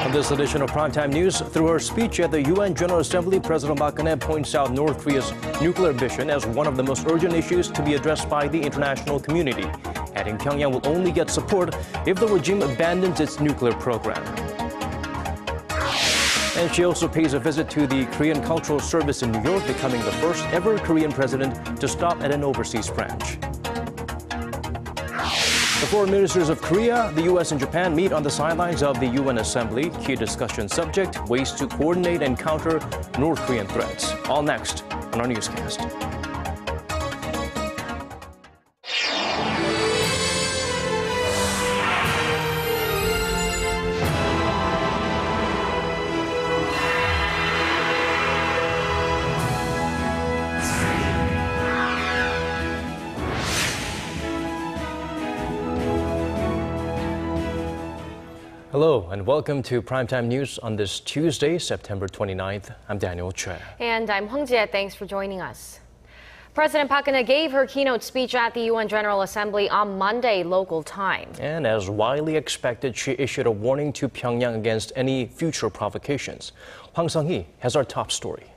On this edition of Primetime News, through her speech at the UN General Assembly, President Park Geun-hye points out North Korea's nuclear ambition as one of the most urgent issues to be addressed by the international community, adding Pyongyang will only get support if the regime abandons its nuclear program. And she also pays a visit to the Korean Cultural Service in New York, becoming the first ever Korean president to stop at an overseas branch. The foreign ministers of Korea, the U.S. and Japan meet on the sidelines of the UN Assembly. Key discussion subject, ways to coordinate and counter North Korean threats. All next on our newscast. Hello and welcome to Primetime News on this Tuesday, September 29th. I'm Daniel Choy. And I'm Hwang Ji-hye. Thanks for joining us. President Park Geun-hye gave her keynote speech at the UN General Assembly on Monday, local time. And as widely expected, she issued a warning to Pyongyang against any future provocations. Hwang Ji-hye has our top story.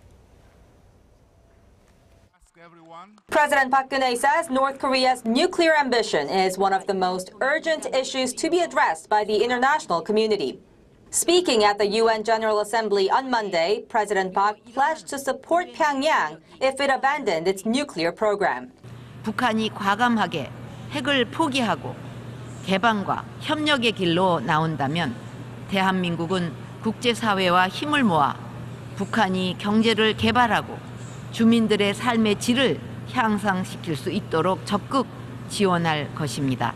President Park Geun-hye says North Korea's nuclear ambition is one of the most urgent issues to be addressed by the international community. Speaking at the UN General Assembly on Monday, President Park pledged to support Pyongyang if it abandoned its nuclear program. 북한이 과감하게 핵을 포기하고 개방과 협력의 길로 나온다면 대한민국은 국제사회와 힘을 모아 북한이 경제를 개발하고 주민들의 삶의 질을 향상시킬 수 있도록 적극 지원할 것입니다.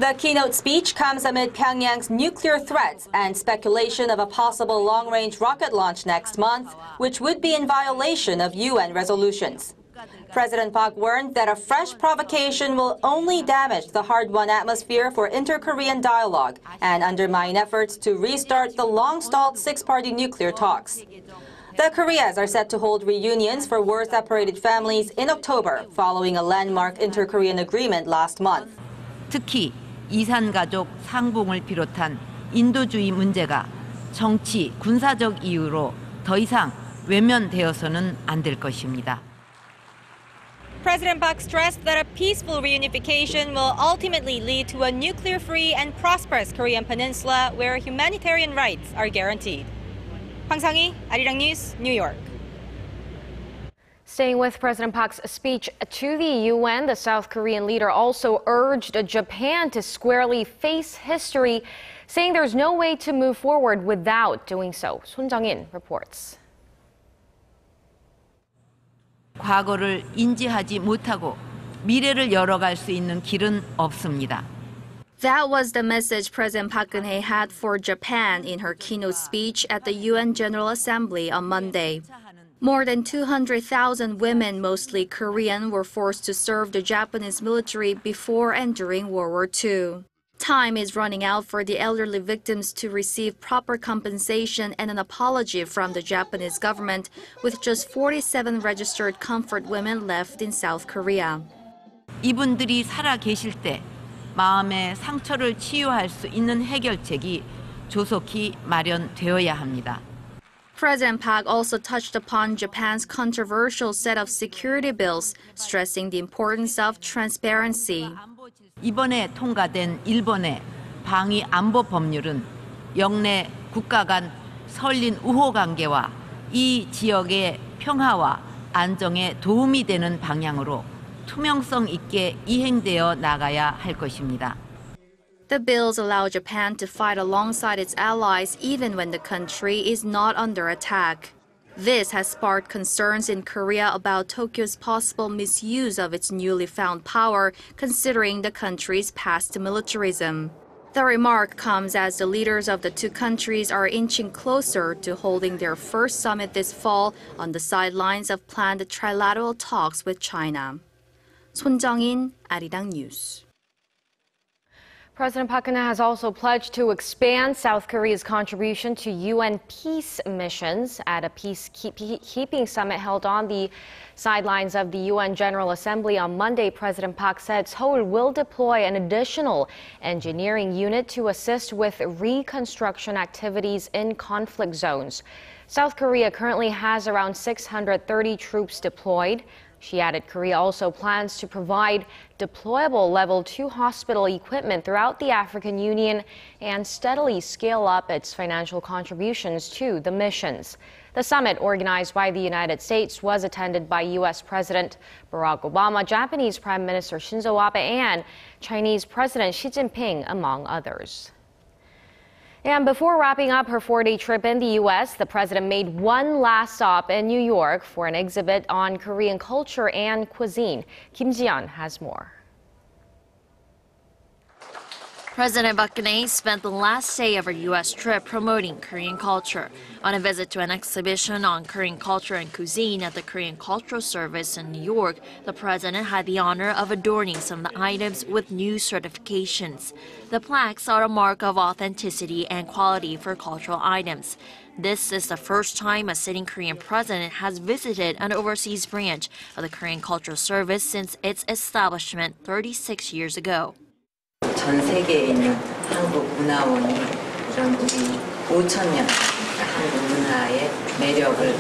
The keynote speech comes amid Pyongyang's nuclear threats and speculation of a possible long-range rocket launch next month, which would be in violation of UN resolutions. President Park warned that a fresh provocation will only damage the hard-won atmosphere for inter-Korean dialogue and undermine efforts to restart the long-stalled six-party nuclear talks. The Koreas are set to hold reunions for war-separated families in October, following a landmark inter-Korean agreement last month. 특히 이산가족 상봉을 비롯한 인도주의 문제가 정치, 군사적 이유로 더 이상 외면되어서는 안 될 것입니다. President Park stressed that a peaceful reunification will ultimately lead to a nuclear-free and prosperous Korean peninsula where humanitarian rights are guaranteed. Hwang Ji-hye, Arirang News, New York. Staying with President Park's speech to the UN, the South Korean leader also urged Japan to squarely face history, saying there's no way to move forward without doing so. Son Jung-in reports. 과거를 인지하지 못하고 미래를 열어갈 수 있는 길은 없습니다. That was the message President Park Geun-hye had for Japan in her keynote speech at the UN General Assembly on Monday. More than 200,000 women, mostly Korean, were forced to serve the Japanese military before and during World War II. Time is running out for the elderly victims to receive proper compensation and an apology from the Japanese government, with just 47 registered comfort women left in South Korea. 이분들이 살아 계실 때 마음의 상처를 치유할 수 있는 해결책이 조속히 마련되어야 합니다. President Park also touched upon Japan's controversial set of security bills, stressing the importance of transparency. 이번에 통과된 일본의 방위 안보 법률은 영내 국가 간 설린 우호 관계와 이 지역의 평화와 안정에 도움이 되는 방향으로 투명성 있게 이행되어 나가야 할 것입니다. The bills allow Japan to fight alongside its allies even when the country is not under attack. This has sparked concerns in Korea about Tokyo's possible misuse of its newly found power, considering the country's past militarism. The remark comes as the leaders of the two countries are inching closer to holding their first summit this fall on the sidelines of planned trilateral talks with China. Son Jung-in, Arirang News. President Park Geun-hye has also pledged to expand South Korea's contribution to UN peace missions at a peacekeeping summit held on the sidelines of the UN General Assembly on Monday. President Park said Seoul will deploy an additional engineering unit to assist with reconstruction activities in conflict zones. South Korea currently has around 630 troops deployed. She added Korea also plans to provide deployable Level 2 hospital equipment throughout the African Union and steadily scale up its financial contributions to the missions. The summit, organized by the United States, was attended by U.S. President Barack Obama, Japanese Prime Minister Shinzo Abe, and Chinese President Xi Jinping, among others. And before wrapping up her 4-day trip in the U.S., the president made one last stop in New York for an exhibit on Korean culture and cuisine. Kim Ji-yeon has more. President Park Geun-hye spent the last day of her U.S. trip promoting Korean culture. On a visit to an exhibition on Korean culture and cuisine at the Korean Cultural Service in New York, the president had the honor of adorning some of the items with new certifications. The plaques are a mark of authenticity and quality for cultural items. This is the first time a sitting Korean president has visited an overseas branch of the Korean Cultural Service since its establishment 36 years ago. 전 세계에 있는 한국 문화원이 이런 우리 5,000년 한국 문화의 매력을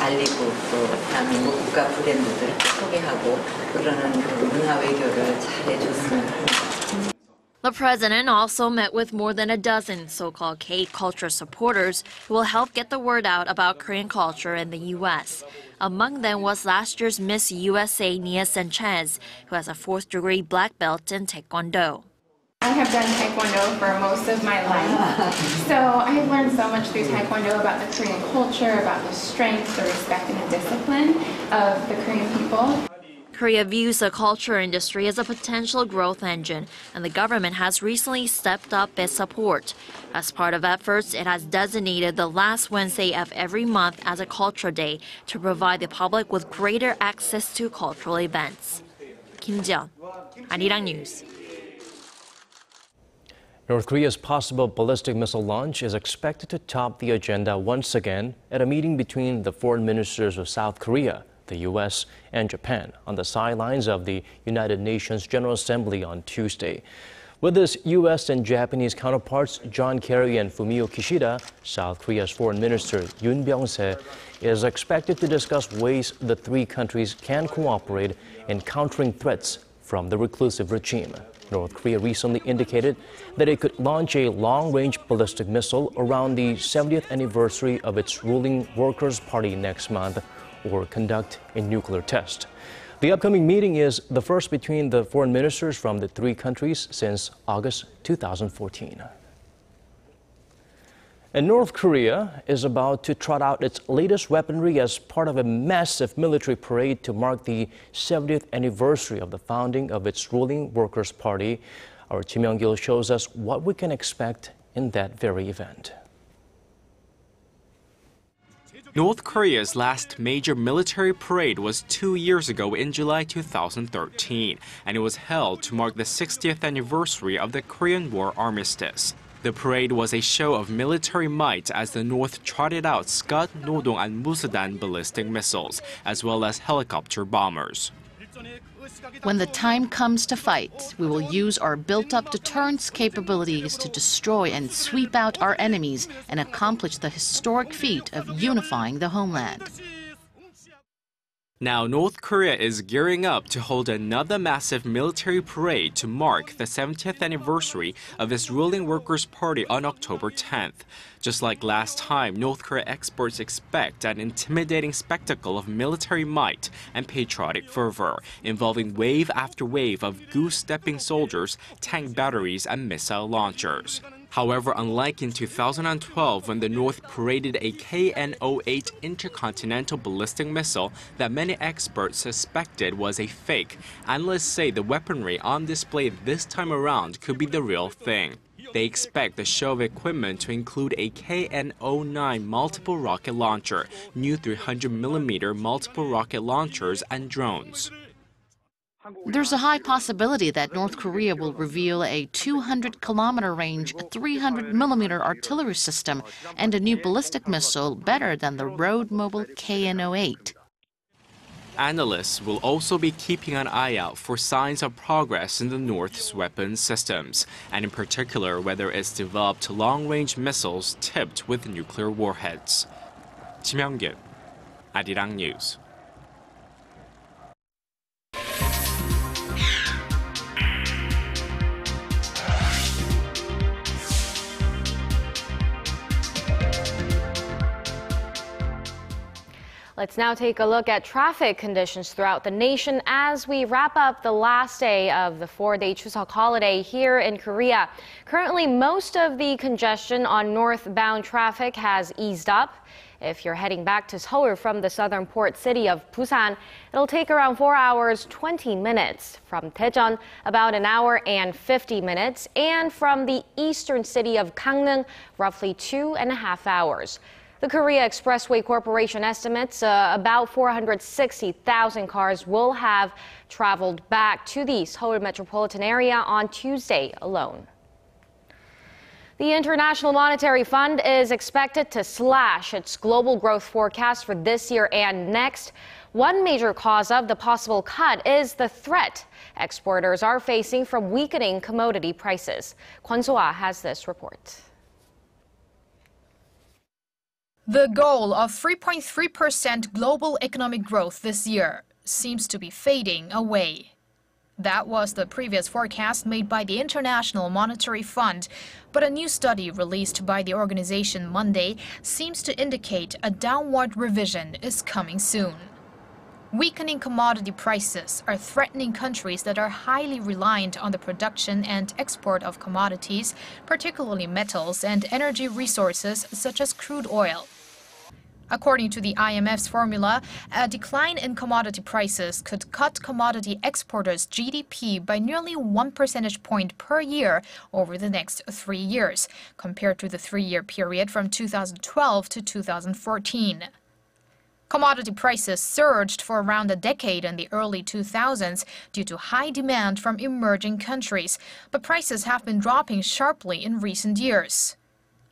알리고 또 대한민국 국가 브랜드들을 소개하고 그러는 그 문화 외교를 잘 해줬으면 합니다. The president also met with more than a dozen so-called K-culture supporters who will help get the word out about Korean culture in the U.S. Among them was last year's Miss USA Nia Sanchez, who has a 4th-degree black belt in Taekwondo. I have done Taekwondo for most of my life, so I have learned so much through Taekwondo about the Korean culture, about the strength, the respect, and the discipline of the Korean people. Korea views the culture industry as a potential growth engine, and the government has recently stepped up its support. As part of efforts, it has designated the last Wednesday of every month as a Culture Day to provide the public with greater access to cultural events. Kim Ji-yeon, Arirang News. North Korea's possible ballistic missile launch is expected to top the agenda once again at a meeting between the foreign ministers of South Korea, the U.S., and Japan on the sidelines of the United Nations General Assembly on Tuesday. With his U.S. and Japanese counterparts John Kerry and Fumio Kishida, South Korea's Foreign Minister Yoon Byung-se is expected to discuss ways the three countries can cooperate in countering threats from the reclusive regime. North Korea recently indicated that it could launch a long-range ballistic missile around the 70th anniversary of its ruling Workers' Party next month or conduct a nuclear test. The upcoming meeting is the first between the foreign ministers from the three countries since August 2014. And North Korea is about to trot out its latest weaponry as part of a massive military parade to mark the 70th anniversary of the founding of its ruling Workers' Party. Our Kim Young-gil shows us what we can expect in that very event. North Korea's last major military parade was 2 years ago in July 2013, and it was held to mark the 60th anniversary of the Korean War armistice. The parade was a show of military might as the North trotted out Scud, Nodong, and Musudan ballistic missiles, as well as helicopter bombers. When the time comes to fight, we will use our built-up deterrence capabilities to destroy and sweep out our enemies and accomplish the historic feat of unifying the homeland. Now, North Korea is gearing up to hold another massive military parade to mark the 70th anniversary of its ruling Workers' Party on October 10th. Just like last time, North Korea experts expect an intimidating spectacle of military might and patriotic fervor, involving wave after wave of goose-stepping soldiers, tank batteries, and missile launchers. However, unlike in 2012 when the North paraded a KN-08 intercontinental ballistic missile that many experts suspected was a fake, analysts say the weaponry on display this time around could be the real thing. They expect the show of equipment to include a KN-09 multiple rocket launcher, new 300mm multiple rocket launchers, and drones. There's a high possibility that North Korea will reveal a 200-kilometer range, 300-millimeter artillery system and a new ballistic missile better than the road-mobile KN-08. Analysts will also be keeping an eye out for signs of progress in the North's weapons systems, and in particular whether it's developed long-range missiles tipped with nuclear warheads. Kim Hyung-gil, Arirang News. Let's now take a look at traffic conditions throughout the nation as we wrap up the last day of the 4-day Chuseok holiday here in Korea. Currently, most of the congestion on northbound traffic has eased up. If you're heading back to Seoul from the southern port city of Busan, it'll take around 4 hours, 20 minutes. From Daejeon, about an hour and 50 minutes. And from the eastern city of Gangneung, roughly 2.5 hours. The Korea Expressway Corporation estimates about 460,000 cars will have traveled back to the Seoul metropolitan area on Tuesday alone. The International Monetary Fund is expected to slash its global growth forecast for this year and next. One major cause of the possible cut is the threat exporters are facing from weakening commodity prices. Kwon So-ah has this report. The goal of 3.3% global economic growth this year seems to be fading away. That was the previous forecast made by the International Monetary Fund, but a new study released by the organization Monday seems to indicate a downward revision is coming soon. Weakening commodity prices are threatening countries that are highly reliant on the production and export of commodities, particularly metals and energy resources such as crude oil. According to the IMF's formula, a decline in commodity prices could cut commodity exporters' GDP by nearly 1 percentage point per year over the next 3 years, compared to the 3-year period from 2012 to 2014. Commodity prices surged for around a decade in the early 2000s due to high demand from emerging countries, but prices have been dropping sharply in recent years.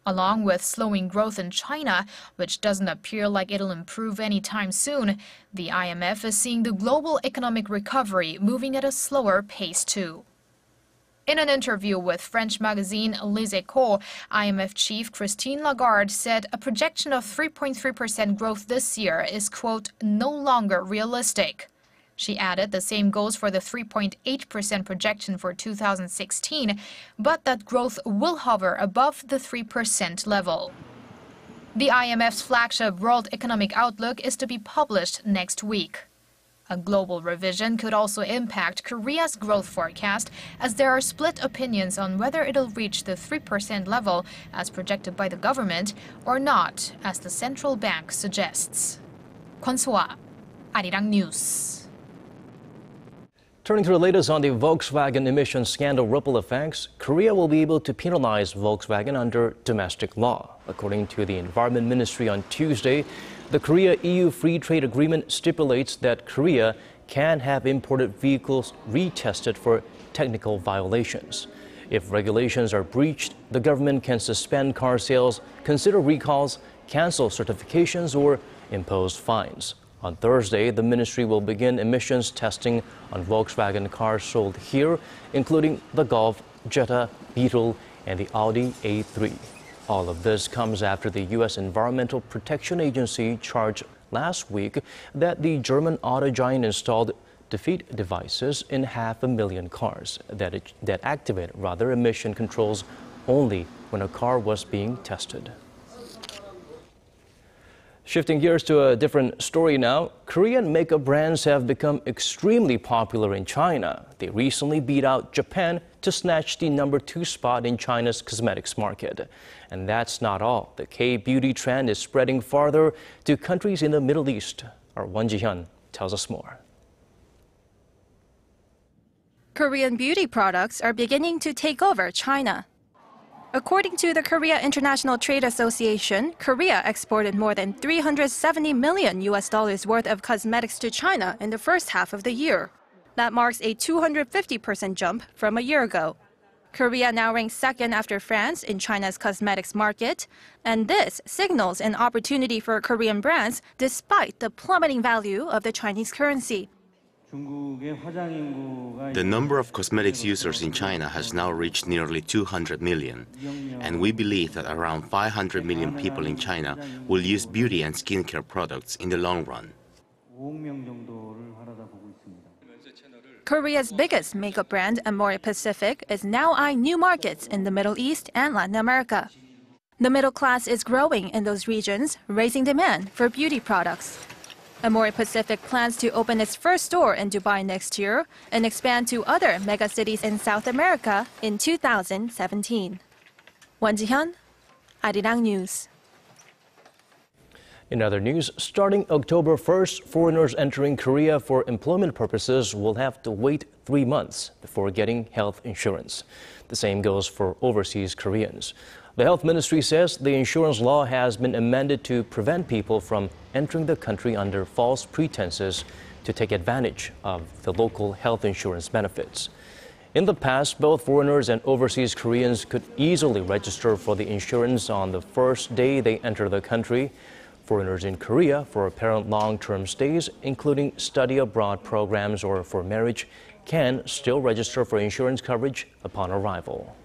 Along with slowing growth in China, which doesn't appear like it'll improve anytime soon, the IMF is seeing the global economic recovery moving at a slower pace too. In an interview with French magazine Les Echos, IMF chief Christine Lagarde said a projection of 3.3% growth this year is, quote, no longer realistic. She added the same goes for the 3.8% projection for 2016, but that growth will hover above the 3% level. The IMF's flagship World Economic Outlook is to be published next week. A global revision could also impact Korea's growth forecast, as there are split opinions on whether it'll reach the 3% level as projected by the government or not, as the central bank suggests. Kwon So-ah, Arirang News. Turning to the latest on the Volkswagen emission scandal ripple effects, Korea will be able to penalize Volkswagen under domestic law. According to the Environment Ministry on Tuesday, the Korea-EU Free Trade Agreement stipulates that Korea can have imported vehicles retested for technical violations. If regulations are breached, the government can suspend car sales, consider recalls, cancel certifications, or impose fines. On Thursday, the ministry will begin emissions testing on Volkswagen cars sold here, including the Golf, Jetta, Beetle, and the Audi A3. All of this comes after the U.S. Environmental Protection Agency charged last week that the German auto giant installed defeat devices in 500,000 cars that activated emission controls only when a car was being tested. Shifting gears to a different story now, Korean makeup brands have become extremely popular in China. They recently beat out Japan to snatch the #2 spot in China's cosmetics market. And that's not all. The K-beauty trend is spreading farther to countries in the Middle East. Our Hwang Ji-hye tells us more. Korean beauty products are beginning to take over China. According to the Korea International Trade Association, Korea exported more than $370 million worth of cosmetics to China in the first half of the year. That marks a 250% jump from a year ago. Korea now ranks second after France in China's cosmetics market, and this signals an opportunity for Korean brands despite the plummeting value of the Chinese currency. The number of cosmetics users in China has now reached nearly 200 million, and we believe that around 500 million people in China will use beauty and skincare products in the long run. Korea's biggest makeup brand, Amore Pacific, is now eyeing new markets in the Middle East and Latin America. The middle class is growing in those regions, raising demand for beauty products. Amore Pacific plans to open its first store in Dubai next year and expand to other megacities in South America in 2017. Hwang Ji-hye, Arirang News. In other news, starting October 1st, foreigners entering Korea for employment purposes will have to wait 3 months before getting health insurance. The same goes for overseas Koreans. The health ministry says the insurance law has been amended to prevent people from entering the country under false pretenses to take advantage of the local health insurance benefits. In the past, both foreigners and overseas Koreans could easily register for the insurance on the first day they enter the country. Foreigners in Korea for apparent long-term stays, including study abroad programs or for marriage, can still register for insurance coverage upon arrival.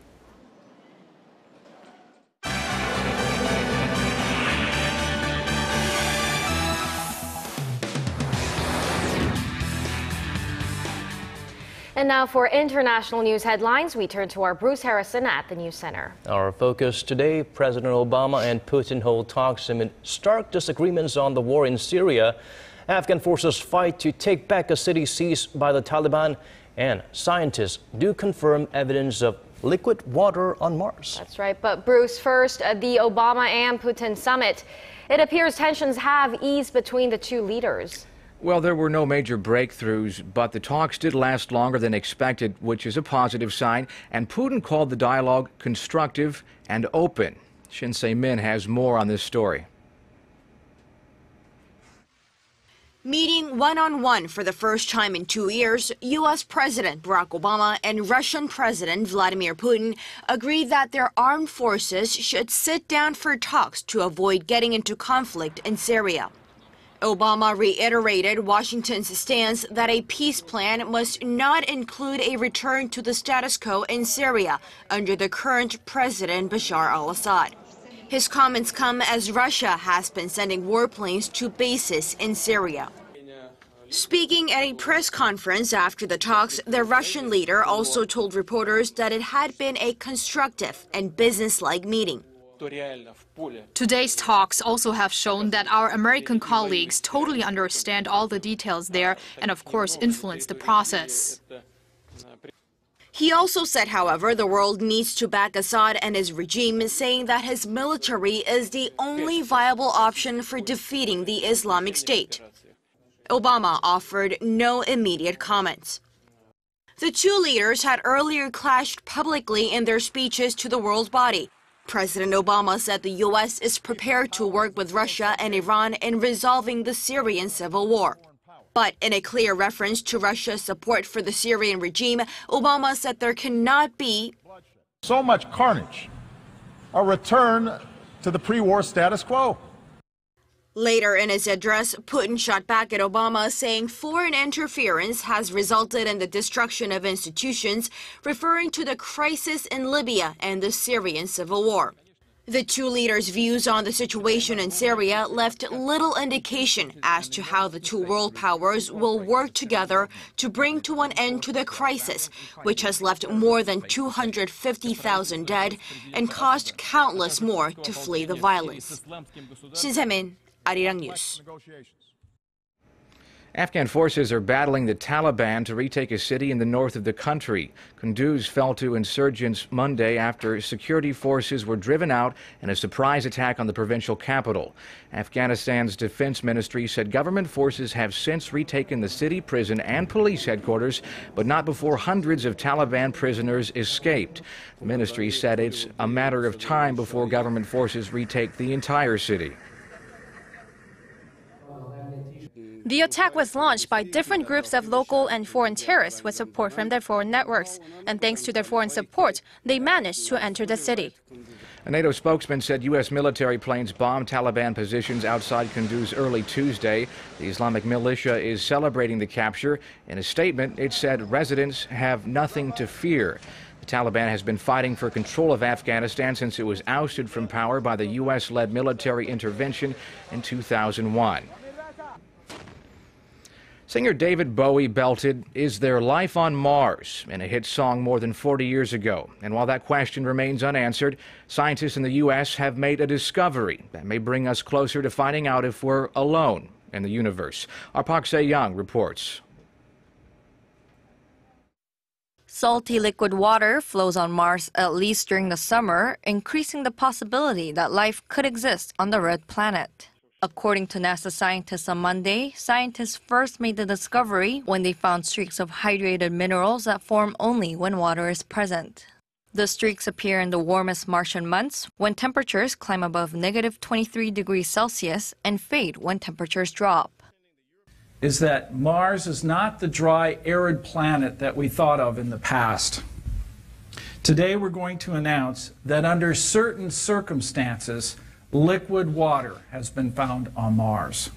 And now for international news headlines, we turn to our Bruce Harrison at the News Center. Our focus today, President Obama and Putin hold talks amid stark disagreements on the war in Syria. Afghan forces fight to take back a city seized by the Taliban, and scientists do confirm evidence of liquid water on Mars. That's right. But Bruce, first, the Obama and Putin summit. It appears tensions have eased between the two leaders. Well, there were no major breakthroughs, but the talks did last longer than expected, which is a positive sign. And Putin called the dialogue constructive and open. Shin Se-min has more on this story. Meeting one-on-one for the first time in 2 years, U.S. President Barack Obama and Russian President Vladimir Putin agreed that their armed forces should sit down for talks to avoid getting into conflict in Syria. Obama reiterated Washington's stance that a peace plan must not include a return to the status quo in Syria under the current President Bashar al-Assad. His comments come as Russia has been sending warplanes to bases in Syria. Speaking at a press conference after the talks, the Russian leader also told reporters that it had been a constructive and businesslike meeting. Today's talks also have shown that our American colleagues totally understand all the details there and, of course, influence the process. He also said, however, the world needs to back Assad and his regime, saying that his military is the only viable option for defeating the Islamic State. Obama offered no immediate comments. The two leaders had earlier clashed publicly in their speeches to the world body. President Obama said the U.S. is prepared to work with Russia and Iran in resolving the Syrian civil war. But in a clear reference to Russia's support for the Syrian regime, Obama said there cannot be so much carnage, a return to the pre-war status quo. Later in his address, Putin shot back at Obama, saying foreign interference has resulted in the destruction of institutions, referring to the crisis in Libya and the Syrian civil war. The two leaders' views on the situation in Syria left little indication as to how the two world powers will work together to bring to an end to the crisis, which has left more than 250,000 dead and caused countless more to flee the violence. Shin Se-min, Arirang News. Afghan forces are battling the Taliban to retake a city in the north of the country. Kunduz fell to insurgents Monday after security forces were driven out in a surprise attack on the provincial capital. Afghanistan's defense ministry said government forces have since retaken the city, prison, and police headquarters, but not before hundreds of Taliban prisoners escaped. The ministry said it's a matter of time before government forces retake the entire city. The attack was launched by different groups of local and foreign terrorists with support from their foreign networks. And thanks to their foreign support, they managed to enter the city. A NATO spokesman said U.S. military planes bombed Taliban positions outside Kunduz early Tuesday. The Islamic militia is celebrating the capture. In a statement, it said residents have nothing to fear. The Taliban has been fighting for control of Afghanistan since it was ousted from power by the U.S.-led military intervention in 2001. Singer David Bowie belted, "Is there life on Mars?" in a hit song more than 40 years ago. And while that question remains unanswered, scientists in the U.S. have made a discovery that may bring us closer to finding out if we're alone in the universe. Our Park Geun-hye reports. Salty liquid water flows on Mars at least during the summer, increasing the possibility that life could exist on the red planet. According to NASA scientists on Monday, scientists first made the discovery when they found streaks of hydrated minerals that form only when water is present. The streaks appear in the warmest Martian months, when temperatures climb above -23 degrees Celsius, and fade when temperatures drop. Is that Mars is not the dry, arid planet that we thought of in the past. Today we're going to announce that under certain circumstances, liquid water has been found on Mars.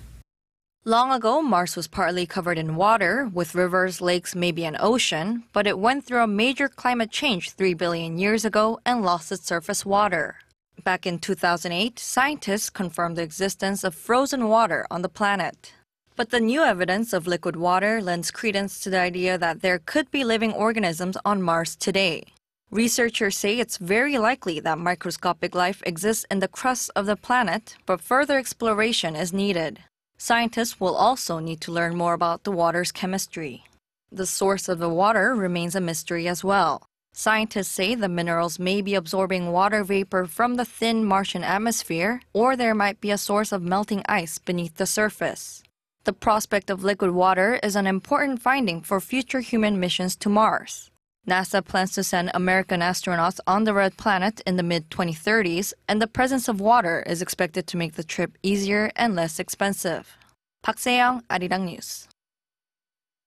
Long ago, Mars was partly covered in water, with rivers, lakes, maybe an ocean, but it went through a major climate change 3 billion years ago and lost its surface water. Back in 2008, scientists confirmed the existence of frozen water on the planet. But the new evidence of liquid water lends credence to the idea that there could be living organisms on Mars today. Researchers say it's very likely that microscopic life exists in the crust of the planet, but further exploration is needed. Scientists will also need to learn more about the water's chemistry. The source of the water remains a mystery as well. Scientists say the minerals may be absorbing water vapor from the thin Martian atmosphere, or there might be a source of melting ice beneath the surface. The prospect of liquid water is an important finding for future human missions to Mars. NASA plans to send American astronauts on the red planet in the mid-2030s, and the presence of water is expected to make the trip easier and less expensive. Park Se-young, Arirang News.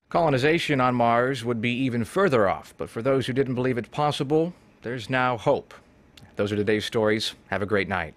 Colonization on Mars would be even further off, but for those who didn't believe it possible, there's now hope. Those are today's stories. Have a great night.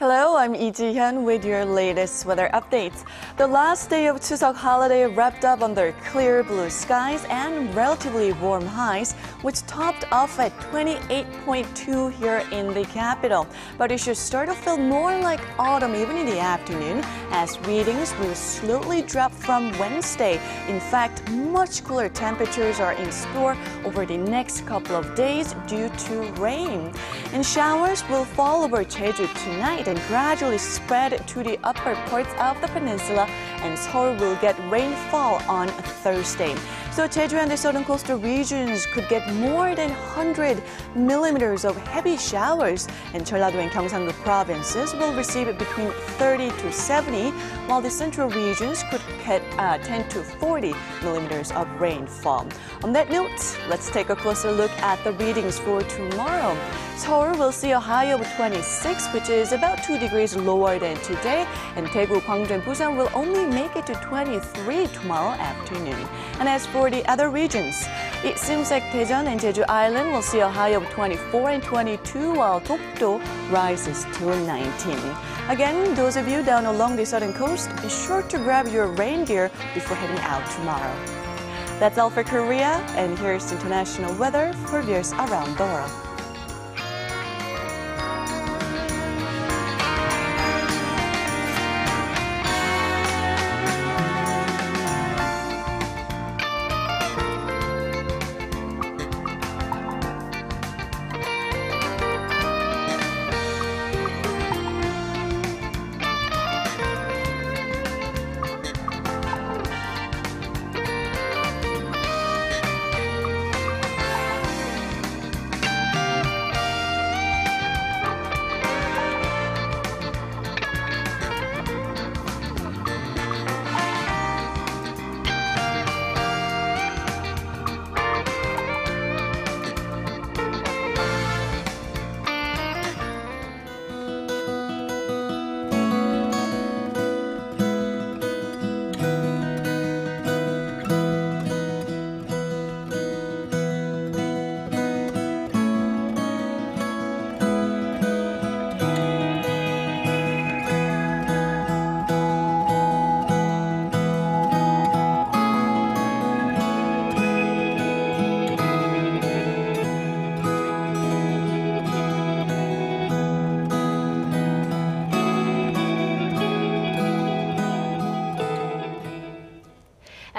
Hello, I'm Lee Ji-hyun with your latest weather updates. The last day of Chuseok holiday wrapped up under clear blue skies and relatively warm highs, which topped off at 28.2 here in the capital. But it should start to feel more like autumn even in the afternoon, as readings will slowly drop from Wednesday. In fact, much cooler temperatures are in store over the next couple of days due to rain. And showers will fall over Jeju tonight and gradually spread to the upper parts of the peninsula, and Seoul will get rainfall on Thursday. So Jeju and the southern coastal regions could get more than 100 millimeters of heavy showers, and Jeollado and Gyeongsang-gu provinces will receive between 30 to 70, while the central regions could get 10 to 40 millimeters of rainfall. On that note, let's take a closer look at the readings for tomorrow. Seoul will see a high of 26, which is about 2 degrees lower than today, and Daegu, Gwangju, and Busan will only make it to 23 tomorrow afternoon. And as for the other regions, it seems like Daejeon and Jeju Island will see a high of 24 and 22, while Dokdo rises to 19. Again, those of you down along the southern coast, be sure to grab your rain gear before heading out tomorrow. That's all for Korea, and here's international weather for viewers around the world.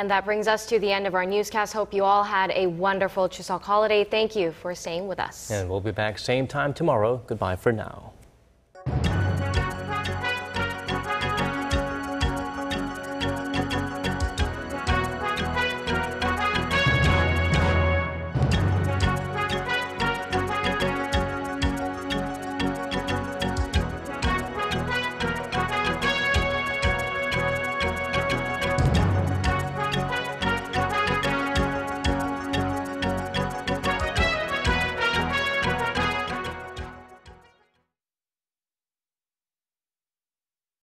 And that brings us to the end of our newscast. Hope you all had a wonderful Chuseok holiday. Thank you for staying with us. And we'll be back same time tomorrow. Goodbye for now.